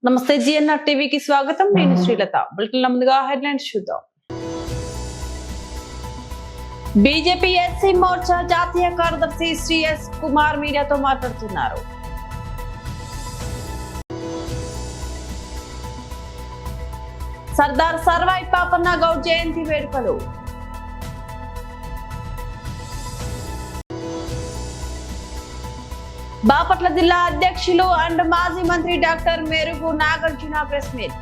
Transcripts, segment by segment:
నమస్తే జిఎన్ఆర్ టీవీకి స్వాగతం. నేను శ్రీలత. బులెటిన్ల ముందుగా హెడ్లైన్స్ చూద్దాం. బీజేపీ ఎస్సీ మోర్చా జాతీయ కార్యదర్శి శ్రీ ఎస్ కుమార్ మీడియాతో మాట్లాడుతున్నారు. సర్దార్ సర్వాయి పాపన్న గౌడ్ జయంతి వేడుకలు. బాపట్ల జిల్లా అధ్యక్షులు అండ్ మాజీ మంత్రి doctor Merugu Nagarjuna press meet.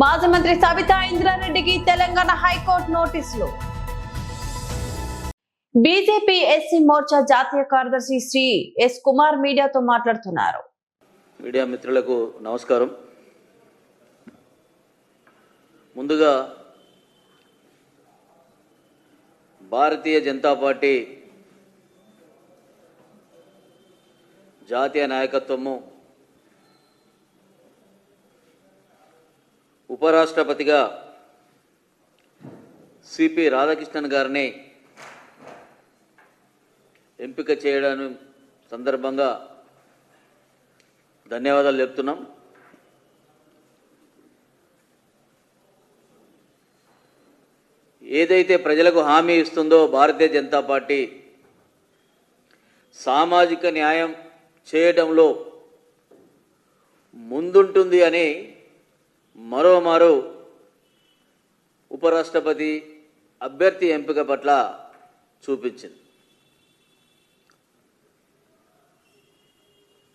మాజీ మంత్రి సబితా ఇంద్రారెడ్డికి తెలంగాణ హైకోర్టు నోటీసులు. బీజేపీ ఎస్సీ మోర్చా జాతీయ కార్యదర్శి శ్రీ ఎస్ కుమార్ మీడియాతో మాట్లాడుతున్నారు. మీడియా మిత్రులకు నమస్కారం. ముందుగా భారతీయ జనతా పార్టీ జాతీయ నాయకత్వము ఉపరాష్ట్రపతిగా సిపి రాధాకృష్ణన్ గారిని ఎంపిక చేయడం సందర్భంగా ధన్యవాదాలు చెప్తున్నాం. ఏదైతే ప్రజలకు హామీ ఇస్తుందో భారతీయ జనతా పార్టీ సామాజిక న్యాయం చేయడంలో ముందుంటుంది అని మరోమారు ఉపరాష్ట్రపతి అభ్యర్థి ఎంపిక పట్ల చూపించింది.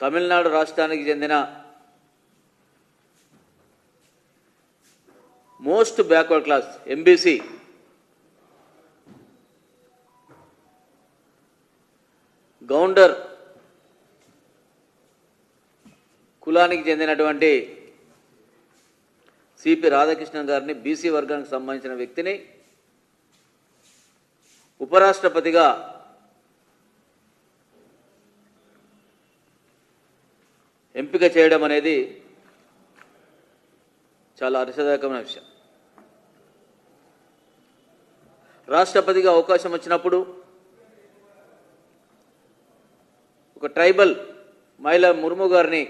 తమిళనాడు రాష్ట్రానికి చెందిన most backward class MBC Gounder కులానికి చెందినటువంటి సిపి రాధాకృష్ణన్ గారిని బీసీ వర్గానికి సంబంధించిన వ్యక్తిని ఉపరాష్ట్రపతిగా ఎంపిక చేయడం అనేది చాలా హర్షదాయకమైన విషయం. రాష్ట్రపతిగా అవకాశం వచ్చినప్పుడు ఒక ట్రైబల్ మహిళ ముర్ము గారిని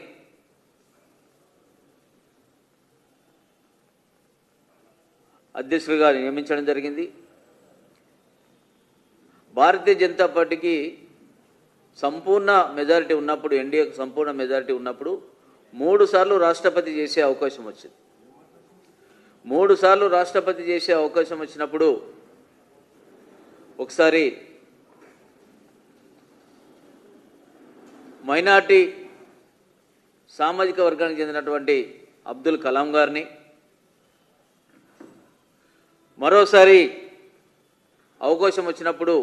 అధ్యక్షులుగా నియమించడం జరిగింది. భారతీయ జనతా పార్టీకి సంపూర్ణ మెజారిటీ ఉన్నప్పుడు, ఎన్డీఏకు సంపూర్ణ మెజారిటీ ఉన్నప్పుడు 3 సార్లు రాష్ట్రపతి చేసే అవకాశం వచ్చింది. 3 సార్లు రాష్ట్రపతి చేసే అవకాశం వచ్చినప్పుడు ఒకసారి మైనార్టీ సామాజిక వర్గానికి చెందినటువంటి అబ్దుల్ కలాం గారిని, మరోసారి అవకాశం వచ్చినప్పుడు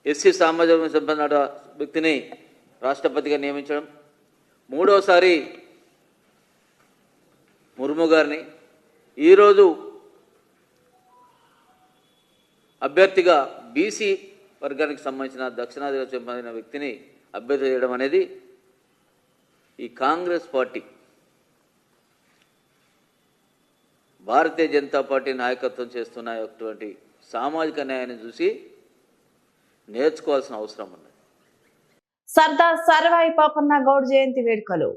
ఎస్సీ సామాజిక సంబంధ వ్యక్తిని రాష్ట్రపతిగా నియమించడం, మూడోసారి ముర్ము గారిని, ఈరోజు అభ్యర్థిగా బీసీ వర్గానికి సంబంధించిన దక్షిణాదిగా సంబంధించిన వ్యక్తిని అభ్యర్థి చేయడం అనేది ఈ కాంగ్రెస్ పార్టీ భారతీయ జనతా పార్టీ నాయకత్వం చేస్తున్నటువంటి సామాజిక న్యాయాన్ని చూసి నేర్చుకోవాల్సిన అవసరం ఉన్నది. సర్దార్ సర్వాయి పాపన్న గౌడ్ జయంతి వేడుకలు.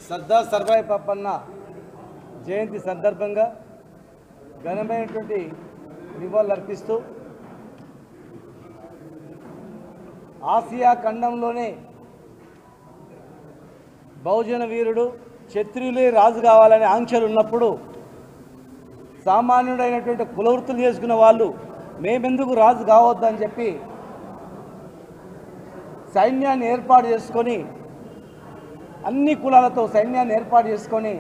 సర్దార్ సర్వాయి పాపన్న జయంతి సందర్భంగా ఘనమైనటువంటి నివాళులు అర్పిస్తూ ఆసియా ఖండంలోనే బహుజన వీరుడు క్షత్రియులే రాజు కావాలనే ఆంక్షలు ఉన్నప్పుడు సామాన్యుడైనటువంటి కులవృత్తులు చేసుకున్న వాళ్ళు మేమెందుకు రాజు కావద్దని చెప్పి సైన్యాన్ని ఏర్పాటు చేసుకొని అన్ని కులాలతో సైన్యాన్ని ఏర్పాటు చేసుకొని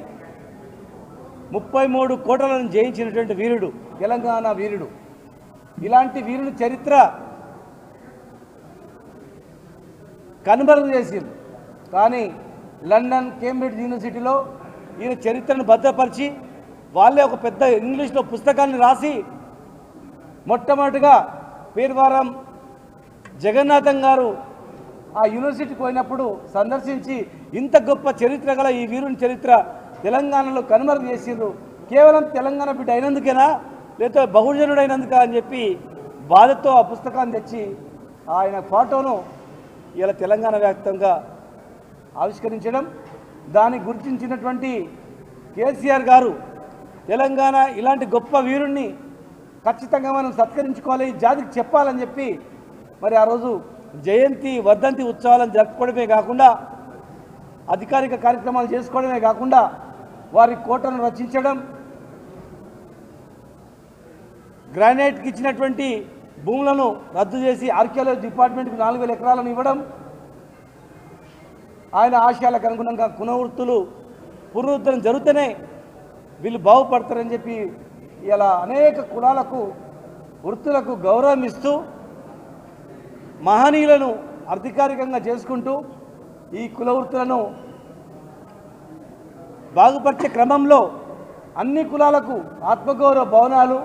33 కోటలను జయించినటువంటి వీరుడు, తెలంగాణ వీరుడు. ఇలాంటి వీరుని చరిత్ర కనుమరుగు చేసింది. కానీ లండన్, కేంబ్రిడ్జ్ యూనివర్సిటీలో ఈయన చరిత్రను భద్రపరిచి వాళ్ళే ఒక పెద్ద ఇంగ్లీష్లో పుస్తకాన్ని రాసి మొట్టమొదటిగా పేర్వారం జగన్నాథం గారు ఆ యూనివర్సిటీకి పోయినప్పుడు సందర్శించి ఇంత గొప్ప చరిత్ర గల ఈ వీరుని చరిత్ర తెలంగాణలో కనుమరుగు చేసిండ్రు, కేవలం తెలంగాణ బిడ్డ అయినందుకేనా లేకపోతే బహుజనుడు అయినందుకా అని చెప్పి బాధతో ఆ పుస్తకాన్ని తెచ్చి ఆయన ఫోటోను ఇలా తెలంగాణ వ్యాప్తంగా ఆవిష్కరించడం, దాన్ని గుర్తించినటువంటి కేసీఆర్ గారు తెలంగాణ ఇలాంటి గొప్ప వీరుణ్ణి ఖచ్చితంగా మనం సత్కరించుకోవాలి, ఈ జాతికి చెప్పాలని చెప్పి మరి ఆ రోజు జయంతి వర్ధంతి ఉత్సవాలను జరుపుకోవడమే కాకుండా అధికారిక కార్యక్రమాలు చేసుకోవడమే కాకుండా వారి కోటను రచించడం, గ్రానైట్కి ఇచ్చినటువంటి భూములను రద్దు చేసి ఆర్కియాలజీ డిపార్ట్మెంట్కి 4000 ఎకరాలను ఇవ్వడం, ఆయన ఆశయాలకు అనుగుణంగా కులవృత్తులు పునరుద్ధరణ జరుగుతూనే వీళ్ళు బాగుపడతారని చెప్పి ఇలా అనేక కులాలకు వృత్తులకు గౌరవం ఇస్తూ మహనీయులను అధికారికంగా చేసుకుంటూ ఈ కుల వృత్తులను బాగుపరిచే క్రమంలో అన్ని కులాలకు ఆత్మగౌరవ భవనాలు,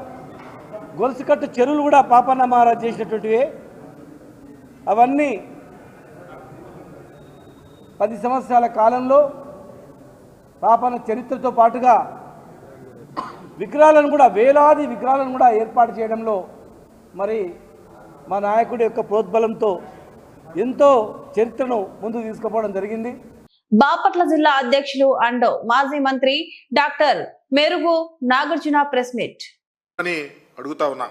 గొలుసుకట్టు చెరువులు కూడా పాపన్న మహారాజ్ చేసినటువంటివే. అవన్నీ 10 సంవత్సరాల కాలంలో పాపన్న చరిత్రతో పాటుగా విగ్రహాలను కూడా, వేలాది విగ్రహాలను కూడా ఏర్పాటు చేయడంలో మరి మా నాయకుడి యొక్క ప్రోద్బలంతో ఎంతో చరిత్రను ముందుకు తీసుకుపోవడం జరిగింది. బాపట్ల జిల్లా అధ్యక్షులు అండ్ మాజీ మంత్రి డాక్టర్ మెరుగు నాగార్జున ప్రెస్ మీట్ అని అడుగుతా ఉన్నా.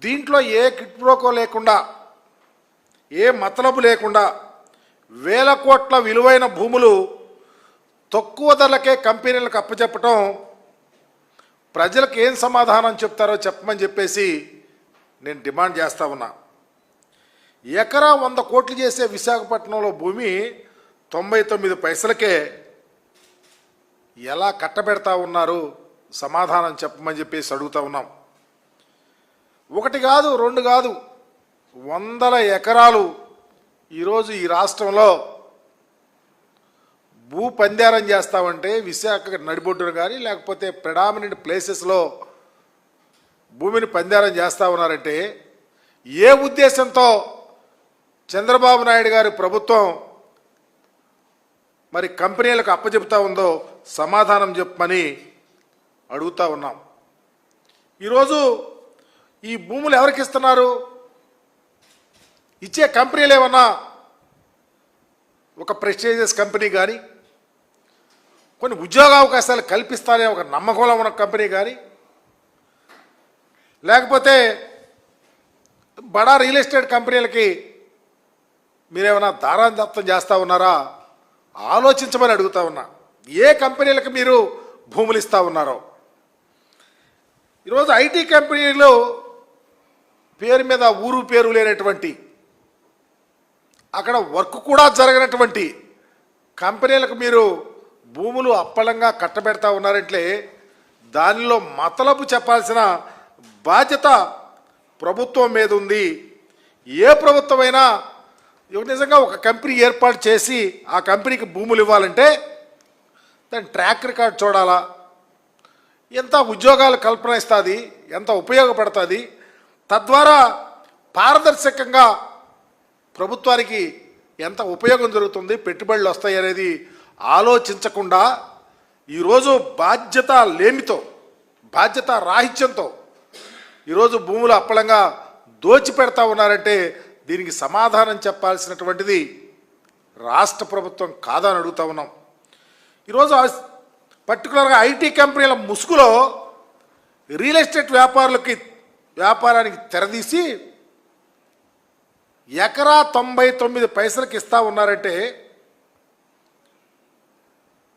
దీంట్లో ఏ కిట్ ప్రోకో లేకుండా, ఏ మతలబు లేకుండా వేల కోట్ల విలువైన భూములు తక్కువ ధరలకే కంపెనీలకు అప్పచెప్పటం, ప్రజలకు ఏం సమాధానం చెప్తారో చెప్పమని చెప్పేసి నేను డిమాండ్ చేస్తా ఉన్నా. ఎకరా 100 కోట్లు చేసే విశాఖపట్నంలో భూమి 99 పైసలకే ఎలా కట్టబెడతా ఉన్నారు, సమాధానం చెప్పమని చెప్పేసి అడుగుతా ఉన్నాం. 1 కాదు 2 కాదు, 100 ఎకరాలు ఈరోజు ఈ రాష్ట్రంలో భూ పందేరం చేస్తామంటే విశాఖ నడిబొడ్డును కానీ లేకపోతే ప్రెడామినెంట్ ప్లేసెస్లో భూమిని పందేరం చేస్తూ ఉన్నారంటే ఏ ఉద్దేశంతో చంద్రబాబు నాయుడు గారి ప్రభుత్వం మరి కంపెనీలకు అప్పచెప్తా ఉందో సమాధానం చెప్పమని అడుగుతా ఉన్నాం. ఈరోజు ఈ భూములు ఎవరికి ఇస్తున్నారు? ఇచ్చే కంపెనీలు ఏమన్నా ఒక ప్రెస్టీజియస్ కంపెనీ కానీ, కొన్ని ఉద్యోగ అవకాశాలు కల్పిస్తానే ఒక నమ్మకంలో ఉన్న కంపెనీ కానీ, లేకపోతే బడా రియల్ ఎస్టేట్ కంపెనీలకి మీరేమైనా దారాదత్తం చేస్తూ ఉన్నారా? ఆలోచించమని అడుగుతా ఉన్నా. ఏ కంపెనీలకు మీరు భూములు ఇస్తూ ఉన్నారో. ఈరోజు ఐటీ కంపెనీలు పేరు మీద ఊరు పేరు లేనటువంటి, అక్కడ వర్క్ కూడా జరగనటువంటి కంపెనీలకు మీరు భూములు అప్పలంగా కట్టబెడతా ఉన్నారంటే దానిలో మతలబు చెప్పాల్సిన బాధ్యత ప్రభుత్వం మీద ఉంది. ఏ ప్రభుత్వమైనా నిజంగా ఒక కంపెనీ ఏర్పాటు చేసి ఆ కంపెనీకి భూములు ఇవ్వాలంటే దాని ట్రాక్ రికార్డ్ చూడాలా, ఎంత ఉద్యోగాలు కల్పన ఇస్తుంది, ఎంత ఉపయోగపడుతుంది, తద్వారా పారదర్శకంగా ప్రభుత్వానికి ఎంత ఉపయోగం జరుగుతుంది, పెట్టుబడులు వస్తాయి అనేది ఆలోచించకుండా ఈరోజు బాధ్యత లేమితో, బాధ్యత రాహిత్యంతో ఈరోజు భూములు అప్పలంగా దోచిపెడతా ఉన్నారంటే దీనికి సమాధానం చెప్పాల్సినటువంటిది రాష్ట్ర ప్రభుత్వం కాదని అడుగుతా ఉన్నాం. ఈరోజు పర్టికులర్గా ఐటీ కంపెనీల ముసుగులో రియల్ ఎస్టేట్ వ్యాపారానికి తెరదీసి ఎకరా 99 పైసలకి ఇస్తా ఉన్నారంటే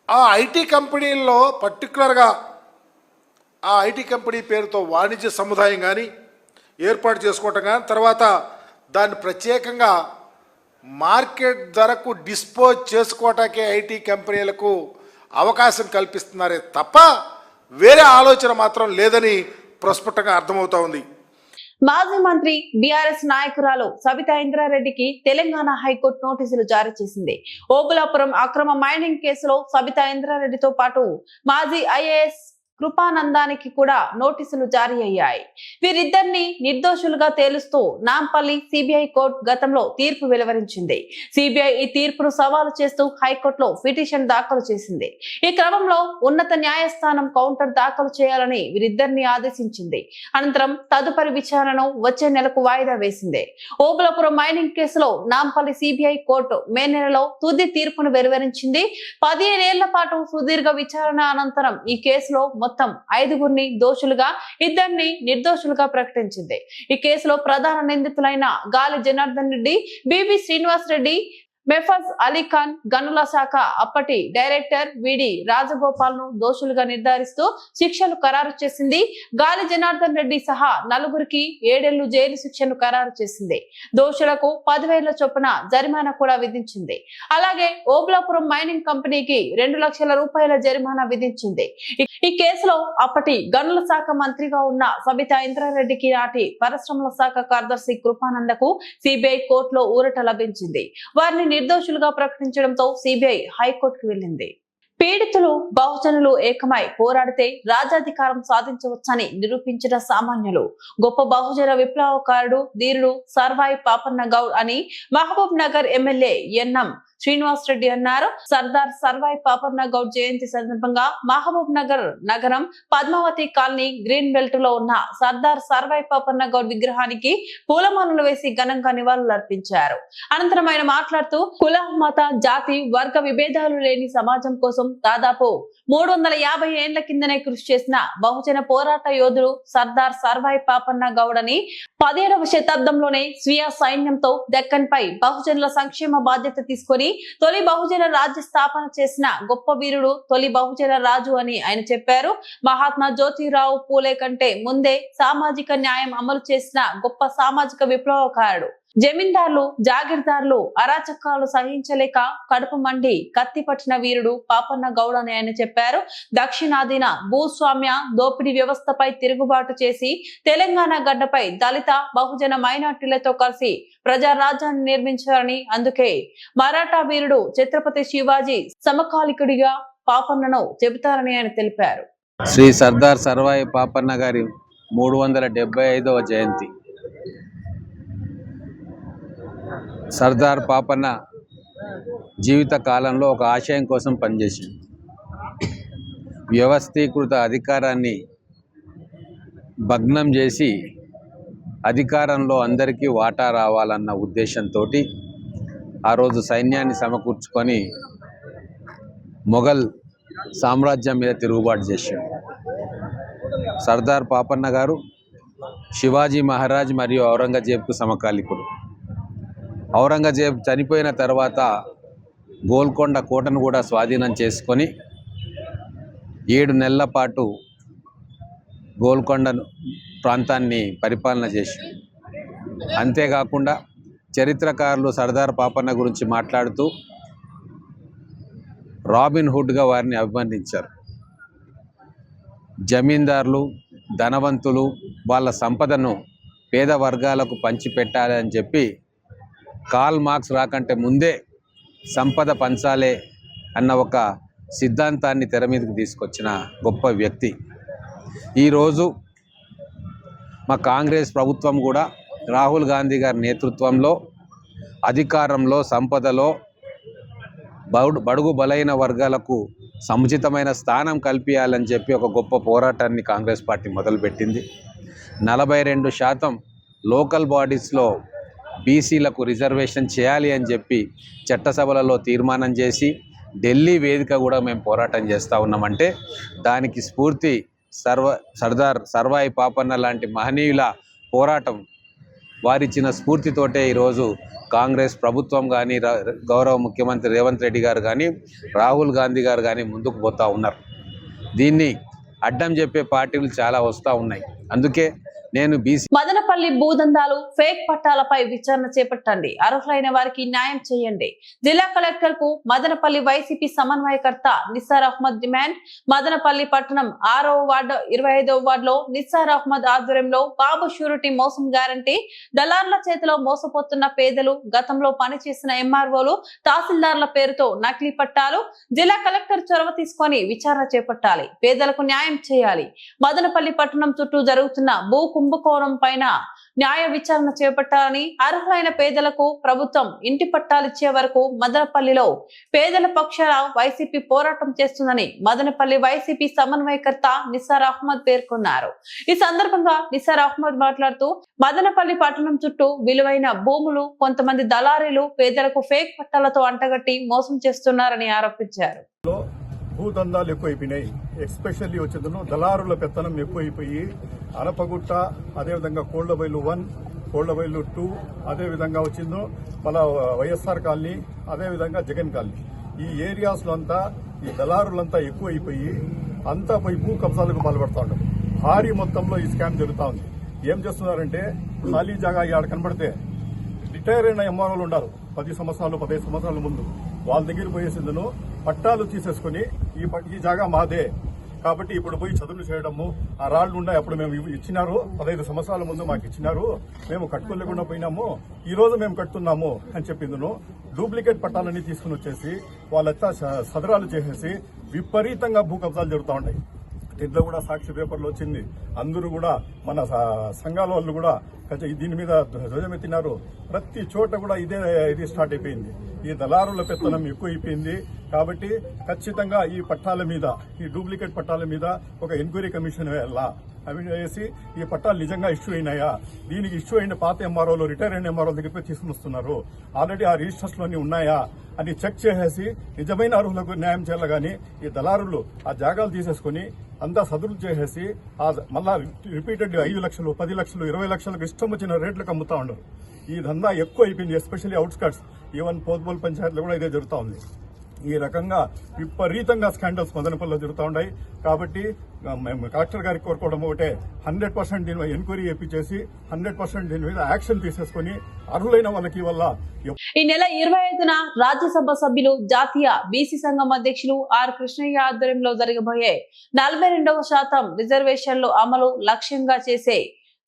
ఆ ఐటీ కంపెనీల్లో పర్టికులర్గా ఆ ఐటీ కంపెనీ పేరుతో వాణిజ్య సముదాయం కానీ ఏర్పాటు చేసుకోవటం కానీ, తర్వాత దాన్ని ప్రత్యేకంగా మార్కెట్ ధరకు డిస్పోజ్ చేసుకోవటానికే ఐటీ కంపెనీలకు అవకాశం కల్పిస్తున్నారే తప్ప వేరే ఆలోచన మాత్రం లేదని ప్రస్ఫుటంగా అర్థమవుతా ఉంది. మాజీ మంత్రి బీఆర్ఎస్ నాయకురాలు సబితా ఇంద్రారెడ్డికి తెలంగాణ హైకోర్టు నోటీసులు జారీ చేసింది. ఓబులాపురం అక్రమ మైనింగ్ కేసులో సబితా ఇంద్రారెడ్డితో పాటు మాజీ ఐఏఎస్ కృపానందానికి కూడా నోటీసులు జారీ అయ్యాయి. వీరిద్దరిని నిర్దోషులుగా తేలుస్తూ నాంపల్లి సిబిఐ కోర్టు గతంలో తీర్పు వెలువరించింది. సిబిఐ ఈ తీర్పును సవాలు చేస్తూ హైకోర్టులో పిటిషన్ దాఖలు చేసింది. ఈ క్రమంలో ఉన్నత న్యాయస్థానం కౌంటర్ దాఖలు చేయాలని వీరిద్దరిని ఆదేశించింది. అనంతరం తదుపరి విచారణను వచ్చే నెలకు వాయిదా వేసింది. ఓబులాపురం మైనింగ్ కేసులో నాంపల్లి సిబిఐ కోర్టు మే నెలలో తుది తీర్పును వెలువరించింది. 15 ఏళ్ల పాటు సుదీర్ఘ విచారణ అనంతరం ఈ కేసులో మొత్తం 5గురిని దోషులుగా 2 నిర్దోషులుగా ప్రకటించింది. ఈ కేసులో ప్రధాన నిందితులైన గాలి జనార్దన్ రెడ్డి, బివి శ్రీనివాస్ రెడ్డి, మెఫజ్ అలీఖాన్, గనుల శాఖ అప్పటి డైరెక్టర్ విడి రాజగోపాల్ ను దోషులుగా నిర్ధారిస్తూ శిక్షలు ఖరారు చేసింది. గాలి జనార్దన్ రెడ్డి సహా 4గురికి 7 ఏళ్లు జైలు శిక్షను ఖరారు చేసింది. దోషులకు 10,000 చొప్పున జరిమానా కూడా విధించింది. అలాగే ఓబులాపురం మైనింగ్ కంపెనీకి 2 లక్షల రూపాయల జరిమానా విధించింది. ఈ కేసులో అప్పటి గనుల శాఖ మంత్రిగా ఉన్న సబితా ఇంద్రారెడ్డికి నాటి పరిశ్రమల శాఖ కార్యదర్శి కృపానందకు సిబిఐ కోర్టులో ఊరట లభించింది. వారిని నిర్దోషులుగా ప్రకటించడంతో సిబిఐ హైకోర్టుకు వెళ్లింది. పీడితులు బహుజనులు ఏకమై పోరాడితే రాజ్యాధికారం సాధించవచ్చని నిరూపించిన సామాన్యులు గొప్ప బహుజన విప్లవకారుడు ధీరుడు సర్వాయి పాపన్న గౌడ్ అని మహబూబ్ నగర్ ఎమ్మెల్యే ఎన్ఎం శ్రీనివాస్ రెడ్డి అన్నారు. సర్దార్ సర్వాయి పాపన్న గౌడ్ జయంతి సందర్భంగా మహబూబ్ నగర్ నగరం పద్మావతి కాలనీ గ్రీన్ బెల్ట్ లో ఉన్న సర్దార్ సర్వాయి పాపన్న గౌడ్ విగ్రహానికి పూలమాలలు వేసి ఘనంగా నివాళులు అర్పించారు. అనంతరం ఆయన మాట్లాడుతూ కుల, మత, జాతి, వర్గ విభేదాలు లేని సమాజం కోసం దాదాపు 350 ఏళ్ల కిందనే కృషి చేసిన బహుజన పోరాట యోధుడు సర్దార్ సర్వాయి పాపన్న గౌడ్ అని 17వ శతాబ్దంలోనే స్వీయ సైన్యంతో దక్కన్ పై బహుజనుల సంక్షేమ బాధ్యత తీసుకొని తొలి బహుజన రాజ్య స్థాపన చేసిన గొప్ప వీరుడు, తొలి బహుజన రాజు అని ఆయన చెప్పారు. మహాత్మా జ్యోతిరావు పూలే కంటే ముందే సామాజిక న్యాయం అమలు చేసిన గొప్ప సామాజిక విప్లవకారుడు. జమీందారులు, జాగీర్దారులు అరాచకాలు సహించలేక కడుపు మండి కత్తి పట్టిన వీరుడు పాపన్న గౌడ్ అని ఆయన చెప్పారు. దక్షిణాదిన భూస్వామ్య దోపిడీ వ్యవస్థపై తిరుగుబాటు చేసి తెలంగాణ గడ్డపై దళిత, బహుజన మైనార్టీలతో కలిసి ప్రజారాజ్యాన్ని నిర్మించారని, అందుకే మరాఠా వీరుడు ఛత్రపతి శివాజీ సమకాలికుడిగా పాపన్నను చెబుతారని ఆయన తెలిపారు. శ్రీ సర్దార్ సర్వాయి పాపన్న గారి 375వ జయంతి. సర్దార్ పాపన్న జీవిత కాలంలో ఒక ఆశయం కోసం పనిచేసింది. వ్యవస్థీకృత అధికారాన్ని భగ్నం చేసి అధికారంలో అందరికీ వాటా రావాలన్న ఉద్దేశంతో ఆ రోజు సైన్యాన్ని సమకూర్చుకొని మొఘల్ సామ్రాజ్యం మీద తిరుగుబాటు చేశాడు. సర్దార్ పాపన్న గారు శివాజీ మహారాజ్ మరియు ఔరంగజేబ్కు సమకాలికుడు. ఔరంగజేబ్ చనిపోయిన తర్వాత గోల్కొండ కోటను కూడా స్వాధీనం చేసుకొని 7 నెలల పాటు గోల్కొండ ప్రాంతాన్ని పరిపాలన చేశాడు. అంతేకాకుండా చరిత్రకారులు సర్దార్ పాపన్న గురించి మాట్లాడుతూ రాబిన్ హుడ్గా వారిని అభివర్ణించారు. జమీందారులు, ధనవంతులు వాళ్ళ సంపదను పేద వర్గాలకు పంచిపెట్టాలి అని చెప్పి కార్ల్ మార్క్స్ రాకంటే ముందే సంపద పంచాలే అన్న ఒక సిద్ధాంతాన్ని తెర మీదకి తీసుకొచ్చిన గొప్ప వ్యక్తి. ఈరోజు మా కాంగ్రెస్ ప్రభుత్వం కూడా రాహుల్ గాంధీ గారి నేతృత్వంలో అధికారంలో, సంపదలో బడుగు బలైన వర్గాలకు సముచితమైన స్థానం కల్పించాలని చెప్పి ఒక గొప్ప పోరాటాన్ని కాంగ్రెస్ పార్టీ మొదలుపెట్టింది. 42% లోకల్ బాడీస్లో బీసీలకు రిజర్వేషన్ చేయాలి అని చెప్పి చట్టసభలలో తీర్మానం చేసి ఢిల్లీ వేదిక కూడా మేము పోరాటం చేస్తూ ఉన్నామంటే దానికి స్ఫూర్తి సర్దార్ సర్వాయి పాపన్న లాంటి మహనీయుల పోరాటం. వారిచ్చిన స్ఫూర్తితోటే ఈరోజు కాంగ్రెస్ ప్రభుత్వం కానీ, గౌరవ ముఖ్యమంత్రి రేవంత్ రెడ్డి గారు కానీ, రాహుల్ గాంధీ గారు కానీ ముందుకు పోతూ ఉన్నారు. దీన్ని అడ్డం చెప్పే పార్టీలు చాలా వస్తూ ఉన్నాయి. అందుకే నేను బీసీ మదనపల్లి భూదందాలు ఫేక్ పట్టాలపై విచారణ చేపట్టండి, అర్హులైన వారికి న్యాయం చేయండి. జిల్లా కలెక్టర్ కు మదనపల్లి వైసీపీ సమన్వయకర్త నిస్సార్ అహ్మద్ డిమాండ్. మదనపల్లి పట్టణం 6వ వార్డు 25వ వార్డులో నిస్సార్ అహ్మద్ ఆధ్వర్యంలో బాబు షూరిటీ మోసం గ్యారంటీ. దళారుల చేతిలో మోసపోతున్న పేదలు, గతంలో పనిచేసిన ఎంఆర్ఓలు, తహసీల్దార్ల పేరుతో నకిలీ పట్టాలు. జిల్లా కలెక్టర్ చొరవ తీసుకొని విచారణ చేపట్టాలి, పేదలకు న్యాయం చేయాలి. మదనపల్లి పట్టణం చుట్టూ జరుగుతున్న భూ కుంభకోణం పైన న్యాయ విచారణ చేపట్టాలని, అర్హులైన పేదలకు ప్రభుత్వం ఇంటి పట్టాలు ఇచ్చే వరకు మదనపల్లిలో పేదల పక్షాన వైసీపీ పోరాటం చేస్తుందని మదనపల్లి వైసీపీ సమన్వయకర్త నిస్సార్ అహ్మద్ పేర్కొన్నారు. ఈ సందర్భంగా నిస్సార్ అహ్మద్ మాట్లాడుతూ మదనపల్లి పట్టణం చుట్టూ విలువైన భూములు కొంతమంది దళారీలు పేదలకు ఫేక్ పట్టాలతో అంటగట్టి మోసం చేస్తున్నారని ఆరోపించారు. భూదందాలు ఎక్కువైపోయినాయి. ఎస్పెషల్లీ వచ్చేదను దళారుల పెత్తనం ఎక్కువైపోయి అనపగుట్ట, అదేవిధంగా కోళ్లబైలు 1, కోళ్లబైలు 2, అదేవిధంగా వచ్చిందో మళ్ళా వైఎస్ఆర్ కాలనీ, అదేవిధంగా జగన్ కాలనీ, ఈ ఏరియాస్లో అంతా ఈ దళారులంతా ఎక్కువైపోయి అంతా పోయి భూ కబ్జాలకు పాల్పడుతూ ఉంటారు. భారీ మొత్తంలో ఈ స్కామ్ జరుగుతూ ఉంది. ఏం చేస్తున్నారంటే ఖాళీ జాగా ఇక్కడ కనబడితే రిటైర్ అయిన ఎంఆర్ఓలు ఉన్నారు 10 సంవత్సరాలు 15 సంవత్సరాల ముందు, వాళ్ళ దగ్గర పోయేసిందును పట్టాలు తీసేసుకుని ఈ జాగా మాదే కాబట్టి ఇప్పుడు పోయి చదువులు చేయడము, ఆ రాళ్లు ఉన్నాయి అప్పుడు మేము ఇచ్చినారు 15 సంవత్సరాల ముందు మాకు ఇచ్చినారు, మేము కట్టుకోలేకుండా పోయినాము, ఈ రోజు మేము కట్టుతున్నాము అని చెప్పిందును డూప్లికేట్ పట్టాలన్నీ తీసుకుని వచ్చేసి వాళ్ళంతా సదరాలు చేసేసి విపరీతంగా భూ కబ్జాలు జరుగుతూ ఉంటాయి. దీంట్లో కూడా సాక్షి పేపర్లో వచ్చింది. అందరూ కూడా మన సంఘాల వాళ్ళు కూడా దీని మీద ధ్వజమెత్తినారు. ప్రతి చోట కూడా ఇది స్టార్ట్ అయిపోయింది. ఈ దళారుల పెత్తనం ఎక్కువ అయిపోయింది. కాబట్టి ఖచ్చితంగా ఈ పట్టాల మీద, ఈ డూప్లికేట్ పట్టాల మీద ఒక ఎంక్వైరీ కమిషన్ వేసి ఈ పట్టాలు నిజంగా ఇష్యూ అయినాయా, దీనికి ఇష్యూ అయిన పాత ఎంఆర్ఓలు, రిటైర్ అయిన ఎంఆర్ఓల దగ్గర తీసుకుని వస్తున్నారు, ఆల్రెడీ ఆ రిజిస్టర్స్ లోని ఉన్నాయా అని చెక్ చేసేసి నిజమైన అర్హులకు న్యాయం చేయాలి. కానీ ఈ దళారులు ఆ జాగాలు తీసేసుకుని అంతా సదురు చేసేసి మళ్ళా రిపీటెడ్ 5 లక్షలు 10 లక్షలు 20 లక్షలకు ఇష్టం వచ్చిన రేట్లకు అమ్ముతా ఉండరు. ఈ దందా ఎక్కువ అయిపోయింది. ఎస్పెషల్లీ అవుట్స్కట్స్, ఈవెన్ పోత్బోల్ పంచాయతీలో కూడా ఇదే జరుగుతూ ఉంది. ఈ రకంగా విపరీతంగా స్కాండల్స్ మదనపల్లిలో జరుగుతూ ఉన్నాయి. కాబట్టి మేము కలెక్టర్ గారికి కోరుకోవడం ఒకటే, 100% దీని ఎంక్వైరీ చేపించేసి 100% దీని మీద యాక్షన్ తీసేసుకుని అర్హులైన వాళ్ళకి వల్ల. ఈ నెల 25న రాజ్యసభ సభ్యులు జాతీయ బీసీ సంఘం అధ్యక్షులు ఆర్ కృష్ణయ్య ఆధ్వర్యంలో జరగబోయే 42% రిజర్వేషన్లు అమలు లక్ష్యంగా చేసే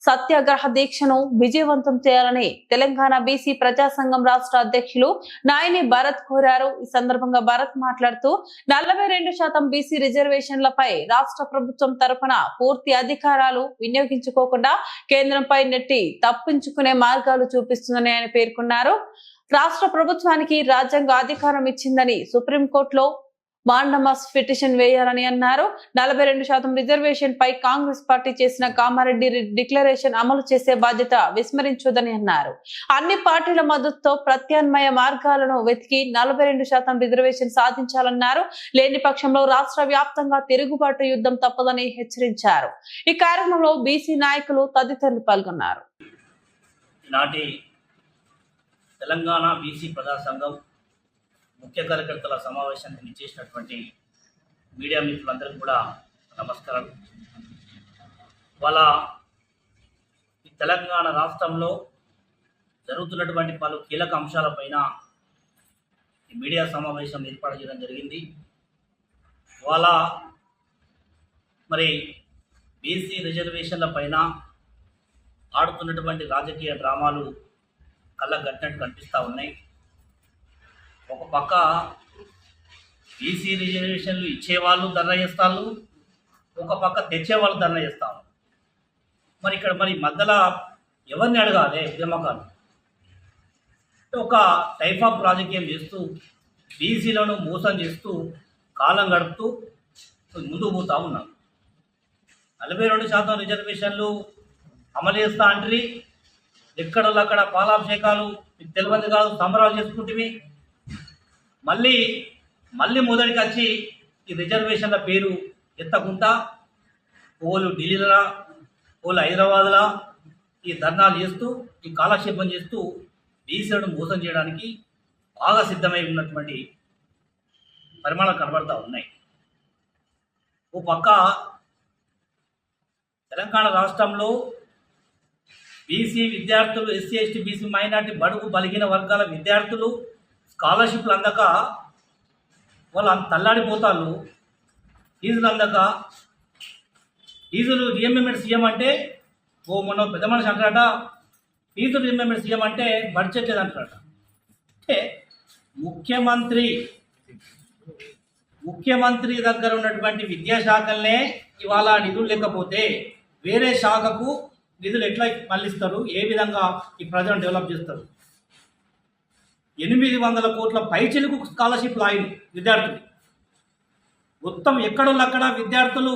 సత్యాగ్రహ దీక్షను విజయవంతం చేయాలని తెలంగాణ బీసీ ప్రజా సంఘం రాష్ట్ర అధ్యక్షులు నాయని భరత్ కోరారు. ఈ సందర్భంగా భరత్ మాట్లాడుతూ 42% బీసీ రిజర్వేషన్లపై రాష్ట్ర ప్రభుత్వం తరఫున పూర్తి అధికారాలు వినియోగించుకోకుండా కేంద్రంపై నెట్టి తప్పించుకునే మార్గాలు చూపిస్తుందని ఆయన పేర్కొన్నారు. రాష్ట్ర ప్రభుత్వానికి రాజ్యాంగ అధికారం ఇచ్చిందని సుప్రీంకోర్టులో మాండమస్ పిటిషన్ వేయాలని అన్నారు. 42% రిజర్వేషన్ పై కాంగ్రెస్ పార్టీ చేసిన కామారెడ్డి డిక్లరేషన్ అమలు చేసే బాధ్యత విస్మరించొద్దని అన్నారు. అన్ని పార్టీల మద్దతుతో ప్రత్యామ్నాయ మార్గాలను వెతికి 42% రిజర్వేషన్ సాధించాలన్నారు. లేని పక్షంలో రాష్ట్ర వ్యాప్తంగా తిరుగుబాటు యుద్ధం తప్పదని హెచ్చరించారు. ఈ కార్యక్రమంలో బీసీ నాయకులు తదితరులు పాల్గొన్నారు. తెలంగాణ బీసీ ప్రజా సంఘం ముఖ్య కార్యకర్తల సమావేశానికి ఇచ్చేసినటువంటి మీడియా మిత్రులందరికీ కూడా నమస్కారం. వాళ్ళ ఈ తెలంగాణ రాష్ట్రంలో జరుగుతున్నటువంటి పలు కీలక అంశాలపైన ఈ మీడియా సమావేశం ఏర్పాటు చేయడం జరిగింది. వాళ్ళ మరి బీసీ రిజర్వేషన్ల పైన ఆడుతున్నటువంటి రాజకీయ డ్రామాలు కళ్ళకు కట్టినట్టు కనిపిస్తూ ఉన్నాయి. ఒక పక్క బీసీ రిజర్వేషన్లు ఇచ్చేవాళ్ళు ధర్నా చేస్తారు, ఒక పక్క తెచ్చేవాళ్ళు ధర్నా చేస్తారు. మరి ఇక్కడ మధ్యలో ఎవరిని అడగాలి? ఉద్యమకాలు ఒక టైప్ ఆఫ్ రాజకీయం చేస్తూ బీసీలను మోసం చేస్తూ కాలం గడుపుతూ ముందుకు పోతూ ఉన్నారు. 42% రిజర్వేషన్లు అమలు చేస్తా అంటే ఎక్కడో అక్కడ పాలాభిషేకాలు తెలియదు కాదు, సంబరాలు చేసుకుంటే మళ్ళీ మొదటికి వచ్చి ఈ రిజర్వేషన్ల పేరు ఎత్తకుండా ఓళ్ళు ఢిల్లీలా ఓళ్ళు హైదరాబాద్లా ఈ ధర్నాలు చేస్తూ ఈ కాలక్షేపం చేస్తూ బీసీలను మోసం చేయడానికి బాగా సిద్ధమై ఉన్నటువంటి పరిమాణాలు కనబడతా ఉన్నాయి. ఓ పక్క తెలంగాణ రాష్ట్రంలో బీసీ విద్యార్థులు, ఎస్సీ ఎస్టీ బీసీ మైనార్టీ బడుగు బలిగిన వర్గాల విద్యార్థులు స్కాలర్షిప్లు అందక వాళ్ళు అంత తల్లాడిపోతారు. ఫీజులు అందక ఫీజులు రియంబర్స్మెంట్ సీఎం అంటే మొన్న పెద్ద మనిషి అంటారట, ఫీజులు రియంబర్స్మెంట్ సీఎం అంటే బడ్జెట్ లేదంటారట. అంటే ముఖ్యమంత్రి దగ్గర ఉన్నటువంటి విద్యాశాఖలనే ఇవాళ నిధులు లేకపోతే వేరే శాఖకు నిధులు ఎట్లా మళ్ళిస్తారు, ఏ విధంగా ఈ ప్రజలను డెవలప్ చేస్తారు? 800 కోట్ల పైచిలుకు స్కాలర్షిప్లు ఆయన విద్యార్థులు మొత్తం ఎక్కడోళ్ళక్కడ విద్యార్థులు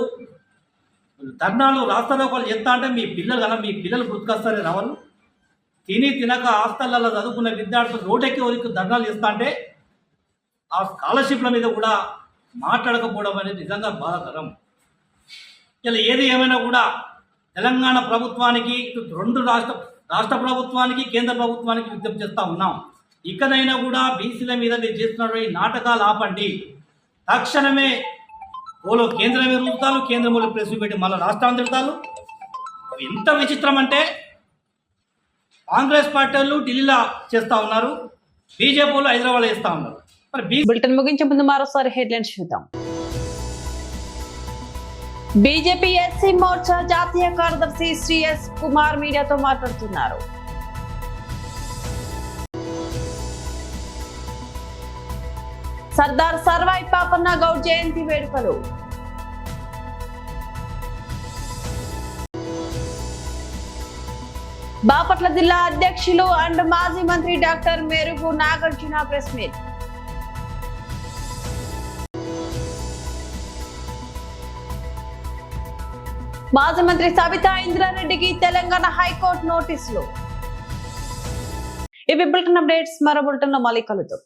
ధర్నాలు రాస్తారోకాలు చేస్తా అంటే మీ పిల్లలు గుర్తుకొస్తారే రావాలి. తినక హాస్టళ్లలో చదువుకున్న విద్యార్థులు రోడ్డెక్కి వరకు ధర్నాలు చేస్తా అంటే ఆ స్కాలర్షిప్ల మీద కూడా మాట్లాడకపోవడం అనేది నిజంగా బాధాకరం. ఇలా ఏది ఏమైనా కూడా తెలంగాణ ప్రభుత్వానికి, రెండు రాష్ట్ర ప్రభుత్వానికి, కేంద్ర ప్రభుత్వానికి విజ్ఞప్తి చేస్తూ ఉన్నాం. ఇకనైనా కూడా బీసీల మీద మీరు చేస్తున్నటువంటి నాటకాలు ఆపండి. తక్షణమే ఓలో కేంద్రమే రూపుతాలు, కేంద్రంలో ప్రెస్ పెట్టి మళ్ళీ రాష్ట్రాన్ని తిడతారు. ఎంత విచిత్రం అంటే కాంగ్రెస్ పార్టీ వాళ్ళు ఢిల్లీలో చేస్తూ ఉన్నారు, బీజేపీ వాళ్ళు హైదరాబాద్లో చేస్తూ ఉన్నారు. మరి బులెటిన్ ముగించే ముందు మరోసారి హెడ్లైన్స్ చూద్దాం. బీజేపీ ఎస్సీ మోర్చా జాతీయ కార్యదర్శి శ్రీ ఎస్ కుమార్ మీడియాతో మాట్లాడుతున్నారు. సర్దార్ సర్వాయి పాపన్న గౌడ్ జయంతి వేడుకలు. బాపట్ల జిల్లా అధ్యక్షులు అండ్ మాజీ మంత్రి doctor Merugu Nagarjuna press meet. మాజీ మంత్రి సబితా ఇంద్రారెడ్డికి తెలంగాణ హైకోర్టు నోటీసులు. ఇవి బులెటిన్ అప్డేట్స్. మరో బులెటిన్ లో మళ్ళీ కలుద్దాం.